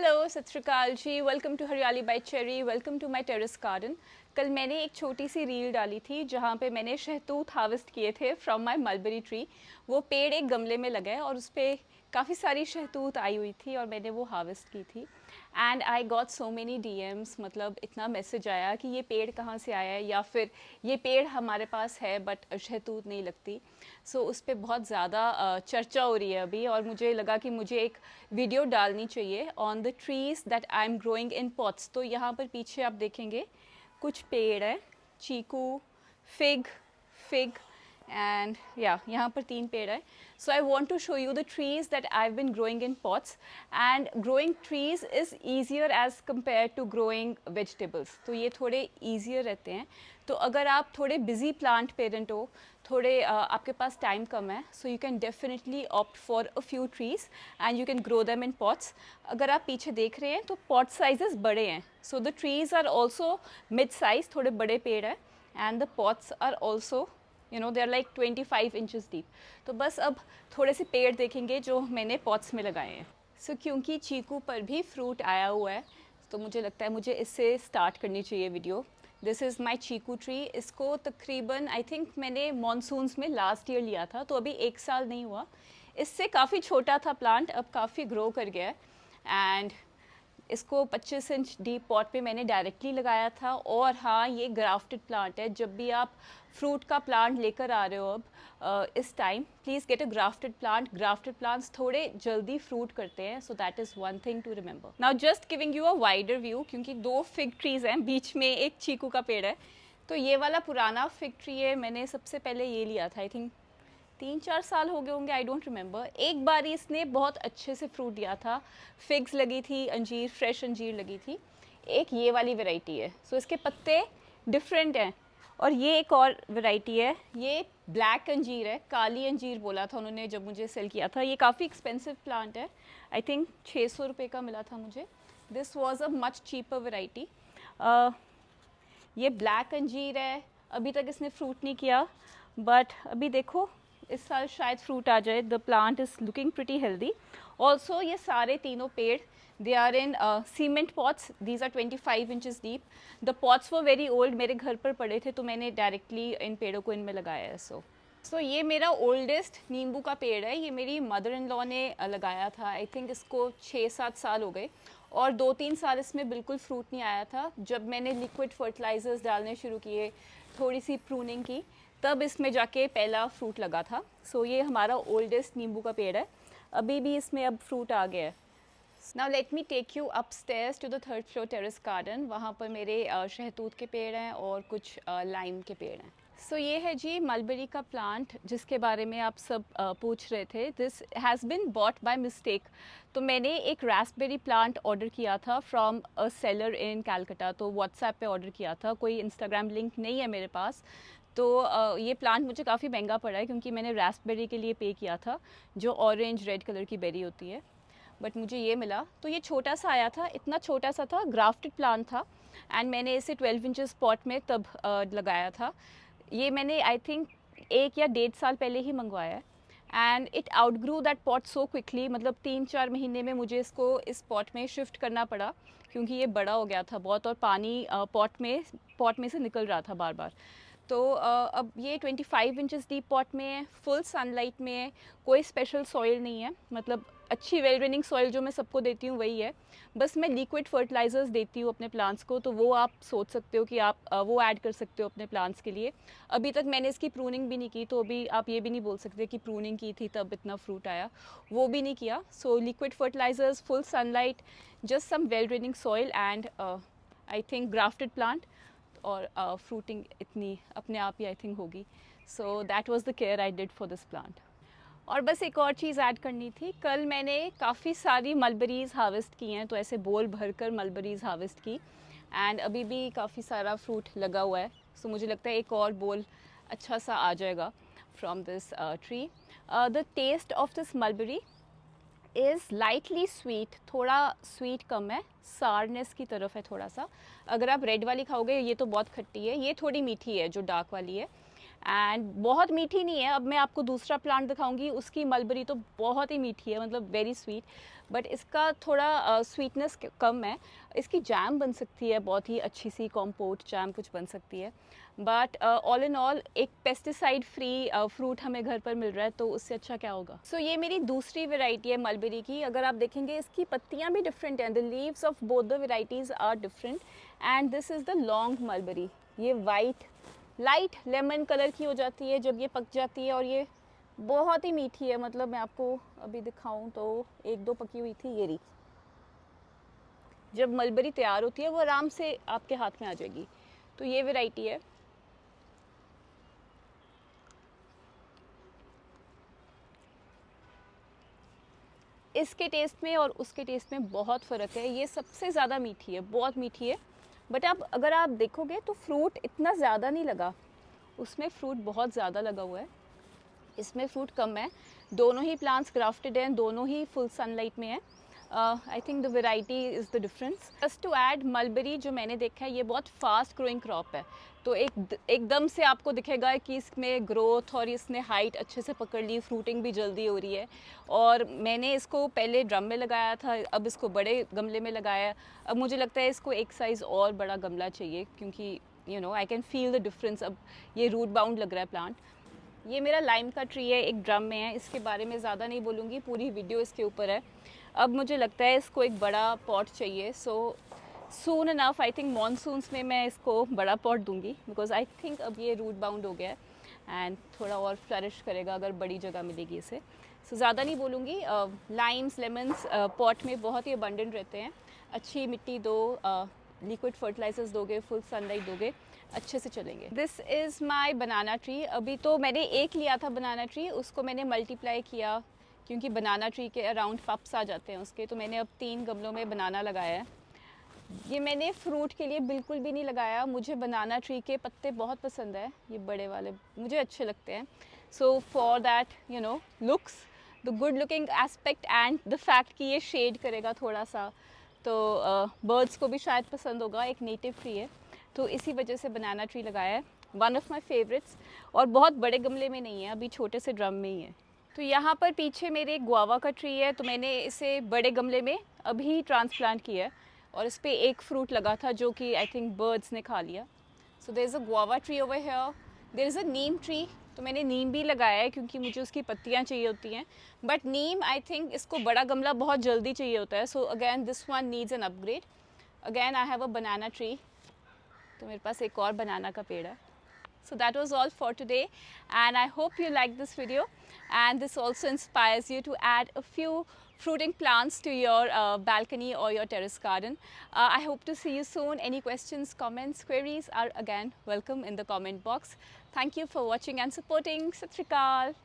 Hello, सत श्री अकाल जी। Welcome to Hariyali by Cherry, welcome to my terrace garden. कल मैंने एक छोटी सी रील डाली थी जहाँ पे मैंने शहतूत हार्वेस्ट किए थे फ्रॉम माय मलबेरी ट्री। वो पेड़ एक गमले में लगा है और उस पर काफ़ी सारी शहतूत आई हुई थी और मैंने वो हार्वेस्ट की थी। And I got so many DMs, मतलब इतना मैसेज आया कि ये पेड़ कहाँ से आया है या फिर ये पेड़ हमारे पास है बट शहतूत नहीं लगती। सो उस पर बहुत ज़्यादा चर्चा हो रही है अभी और मुझे लगा कि मुझे एक वीडियो डालनी चाहिए on the trees that I am growing in pots. तो यहाँ पर पीछे आप देखेंगे कुछ पेड़ हैं, चीकू, फिग फिग एंड यहाँ पर 3 पेड़ है। So I want to show you the trees that I have been growing in pots. And growing trees is easier as compare to growing vegetables. तो ये थोड़े ईजियर रहते हैं। तो अगर आप थोड़े बिजी प्लांट पेरेंट हो, थोड़े आपके पास टाइम कम है, so you can definitely opt for a few trees and you can grow them in pots. अगर आप पीछे देख रहे हैं तो पॉट साइजेस बड़े हैं, so the trees are also mid size, थोड़े बड़े पेड़ हैं। And the pots are also they are like 25 inches deep. तो बस अब थोड़े से पेड़ देखेंगे जो मैंने पॉट्स में लगाए हैं। सो क्योंकि चीकू पर भी फ्रूट आया हुआ है तो मुझे लगता है मुझे इससे स्टार्ट करनी चाहिए video. This is my chikoo tree. इसको तकरीबन आई थिंक मैंने मॉनसून्स में लास्ट ईयर लिया था, तो अभी 1 साल नहीं हुआ। इससे काफ़ी छोटा था प्लांट, अब काफ़ी ग्रो कर गया है। एंड इसको 25 इंच डीप पॉट पे मैंने डायरेक्टली लगाया था। और हाँ, ये ग्राफ्टेड प्लांट है। जब भी आप फ्रूट का प्लांट लेकर आ रहे हो अब इस time, please get a grafted plant. Grafted plants थोड़े जल्दी फ्रूट करते हैं, so that is one thing to remember. Now just giving you a wider view, क्योंकि 2 फिग ट्रीज़ हैं, बीच में एक चीकू का पेड़ है। तो ये वाला पुराना फिग ट्री है, मैंने सबसे पहले ये लिया था, आई थिंक 3-4 साल हो गए होंगे, आई डोंट रिमेंबर। एक बार इसने बहुत अच्छे से फ्रूट दिया था, फिग्स लगी थी, अंजीर, फ्रेश अंजीर लगी थी। एक ये वाली वैरायटी है, सो इसके पत्ते डिफरेंट हैं। और ये एक और वैरायटी है, ये ब्लैक अंजीर है, काली अंजीर बोला था उन्होंने जब मुझे सेल किया था। ये काफ़ी एक्सपेंसिव प्लांट है, आई थिंक 600 रुपये का मिला था मुझे। This was a much cheaper variety. ये ब्लैक अंजीर है, अभी तक इसने फ्रूट नहीं किया, बट अभी देखो इस साल शायद फ्रूट आ जाए। The plant is looking pretty healthy. Also ये सारे तीनों पेड़ they are in cement pots, these are 25 inches deep. The pots वो वेरी ओल्ड, मेरे घर पर पड़े थे तो मैंने डायरेक्टली इन पेड़ों को इनमें लगाया है। सो ये मेरा ओल्डेस्ट नींबू का पेड़ है। ये मेरी मदर इन लॉ ने लगाया था, आई थिंक इसको 6-7 साल हो गए। और 2-3 साल इसमें बिल्कुल फ्रूट नहीं आया था। जब मैंने लिक्विड फर्टिलाइजर्स डालने शुरू किए, थोड़ी सी प्रूनिंग की, तब इसमें जाके पहला फ्रूट लगा था। सो ये हमारा ओल्डेस्ट नींबू का पेड़ है, अभी भी इसमें अब फ्रूट आ गया है। Now let me take you upstairs to the 3rd floor terrace garden. वहाँ पर मेरे शहतूत के पेड़ हैं और कुछ लाइम के पेड़ हैं। सो ये है जी मलबेरी का प्लांट जिसके बारे में आप सब पूछ रहे थे। This has been bought by mistake. तो मैंने एक रास्पबेरी प्लांट ऑर्डर किया था from a seller in Calcutta. तो व्हाट्सएप पे ऑर्डर किया था, कोई इंस्टाग्राम लिंक नहीं है मेरे पास। तो ये प्लांट मुझे काफ़ी महंगा पड़ा है क्योंकि मैंने रास्पबेरी के लिए पे किया था, जो ऑरेंज रेड कलर की बेरी होती है। बट मुझे ये मिला, तो ये छोटा सा आया था, इतना छोटा सा था, ग्राफ्टेड प्लांट था। एंड मैंने इसे 12 इंचेस पॉट में तब लगाया था। ये मैंने आई थिंक 1 या 1.5 साल पहले ही मंगवाया है। And it outgrew that pot so quickly, मतलब 3-4 महीने में मुझे इसको इस पॉट में शिफ्ट करना पड़ा क्योंकि ये बड़ा हो गया था बहुत और पानी पॉट में से निकल रहा था बार बार। तो अब ये 25 इंचेस डीप पॉट में है, फुल सनलाइट में है, कोई स्पेशल सॉइल नहीं है, मतलब अच्छी वेल ड्रेनिंग सॉइल जो मैं सबको देती हूँ वही है। बस मैं लिक्विड फर्टिलाइजर्स देती हूँ अपने प्लांट्स को, तो वो आप सोच सकते हो कि आप वो ऐड कर सकते हो अपने प्लांट्स के लिए। अभी तक मैंने इसकी प्रूनिंग भी नहीं की, तो अभी आप ये भी नहीं बोल सकते कि प्रूनिंग की थी तब इतना फ्रूट आया, वो भी नहीं किया। So liquid fertilisers, full sunlight, just some well draining soil and I think grafted plant, और फ्रूटिंग इतनी अपने आप ही आई थिंक होगी। So that was the care I did for this plant. और बस एक और चीज़ ऐड करनी थी, कल मैंने काफ़ी सारी मलबेरीज़ हार्वेस्ट की हैं, तो ऐसे बोल भरकर मलबेरीज़ हार्वेस्ट की। एंड अभी भी काफ़ी सारा फ्रूट लगा हुआ है। सो मुझे लगता है एक और बोल अच्छा सा आ जाएगा from this tree. The taste of this mulberry is lightly sweet, थोड़ा स्वीट कम है, सारनेस की तरफ है थोड़ा सा। अगर आप रेड वाली खाओगे ये तो बहुत खट्टी है, ये थोड़ी मीठी है जो डार्क वाली है। एंड बहुत मीठी नहीं है। अब मैं आपको दूसरा प्लांट दिखाऊंगी, उसकी मलबेरी तो बहुत ही मीठी है, मतलब वेरी स्वीट। बट इसका थोड़ा स्वीटनेस कम है। इसकी जैम बन सकती है, बहुत ही अच्छी सी कॉम्पोट जैम कुछ बन सकती है, बट ऑल इन ऑल एक पेस्टिसाइड फ्री फ्रूट हमें घर पर मिल रहा है, तो उससे अच्छा क्या होगा। सो ये मेरी दूसरी वेराइटी है मलबेरी की। अगर आप देखेंगे इसकी पत्तियाँ भी डिफरेंट हैं, the leaves of both the varieties are different, and this is the long mulberry. ये वाइट लाइट लेमन कलर की हो जाती है जब ये पक जाती है, और ये बहुत ही मीठी है। मतलब मैं आपको अभी दिखाऊं तो एक दो पकी हुई थी, ये रही। जब मलबेरी तैयार होती है वो आराम से आपके हाथ में आ जाएगी। तो ये वैरायटी है। इसके टेस्ट में और उसके टेस्ट में बहुत फ़र्क है। ये सबसे ज़्यादा मीठी है, बहुत मीठी है, बट आप अगर आप देखोगे तो फ्रूट इतना ज़्यादा नहीं लगा, उसमें फ्रूट बहुत ज़्यादा लगा हुआ है, इसमें फ्रूट कम है। दोनों ही प्लांट्स ग्राफ्टेड हैं, दोनों ही फुल सनलाइट में है। I think the variety is the difference. Just to add, mulberry जो मैंने देखा है ये बहुत फास्ट ग्रोइंग क्रॉप है, तो एकदम से आपको दिखेगा कि इसमें ग्रोथ और इसने हाइट अच्छे से पकड़ ली, फ्रूटिंग भी जल्दी हो रही है। और मैंने इसको पहले ड्रम में लगाया था, अब इसको बड़े गमले में लगाया है। अब मुझे लगता है इसको एक साइज़ और बड़ा गमला चाहिए, क्योंकि you know I can feel the difference. अब ये रूट बाउंड लग रहा है प्लांट। ये मेरा लाइम का ट्री है, एक ड्रम में है। इसके बारे में ज़्यादा नहीं बोलूँगी, पूरी वीडियो इसके ऊपर है। अब मुझे लगता है इसको एक बड़ा पॉट चाहिए, so soon enough, I think monsoons में मैं इसको बड़ा पॉट दूंगी, बिकॉज आई थिंक अब ये रूट बाउंड हो गया है एंड थोड़ा और फ्लरिश करेगा अगर बड़ी जगह मिलेगी इसे। सो ज़्यादा नहीं बोलूँगी। लाइम्स लेमन्स पॉट में बहुत ही अबंडेंट रहते हैं। अच्छी मिट्टी दो, लिक्विड फर्टिलाइजर्स दोगे, फुल सनलाइट दोगे, अच्छे से चलेंगे। This is my banana tree. अभी तो मैंने एक लिया था बनाना ट्री, उसको मैंने मल्टीप्लाई किया, क्योंकि बनाना ट्री के अराउंड पप्स आ जाते हैं उसके, तो मैंने अब 3 गमलों में बनाना लगाया है। ये मैंने फ्रूट के लिए बिल्कुल भी नहीं लगाया, मुझे बनाना ट्री के पत्ते बहुत पसंद है, ये बड़े वाले मुझे अच्छे लगते हैं। So for that you know looks, the good looking aspect and the fact कि ये शेड करेगा थोड़ा सा, तो बर्ड्स को भी शायद पसंद होगा, एक नेटिव ट्री है, तो इसी वजह से बनाना ट्री लगाया है। वन ऑफ माई फेवरेट्स, और बहुत बड़े गमले में नहीं है, अभी छोटे से ड्रम में ही है। तो यहाँ पर पीछे मेरे गुआवा का ट्री है, तो मैंने इसे बड़े गमले में अभी ट्रांसप्लांट किया है, और इस पर एक फ्रूट लगा था जो कि आई थिंक बर्ड्स ने खा लिया। So there is a guava tree over here, there is a neem tree, तो मैंने नीम भी लगाया है क्योंकि मुझे उसकी पत्तियाँ चाहिए होती हैं, बट नीम आई थिंक इसको बड़ा गमला बहुत जल्दी चाहिए होता है। So again this one needs an upgrade. Again I have a banana tree, तो मेरे पास एक और बनाना का पेड़ है। So that was all for today, and I hope you liked this video, and this also inspires you to add a few fruiting plants to your balcony or your terrace garden. I hope to see you soon. Any questions, comments, queries are again welcome in the comment box. Thank you for watching and supporting. Sat Sri Akal.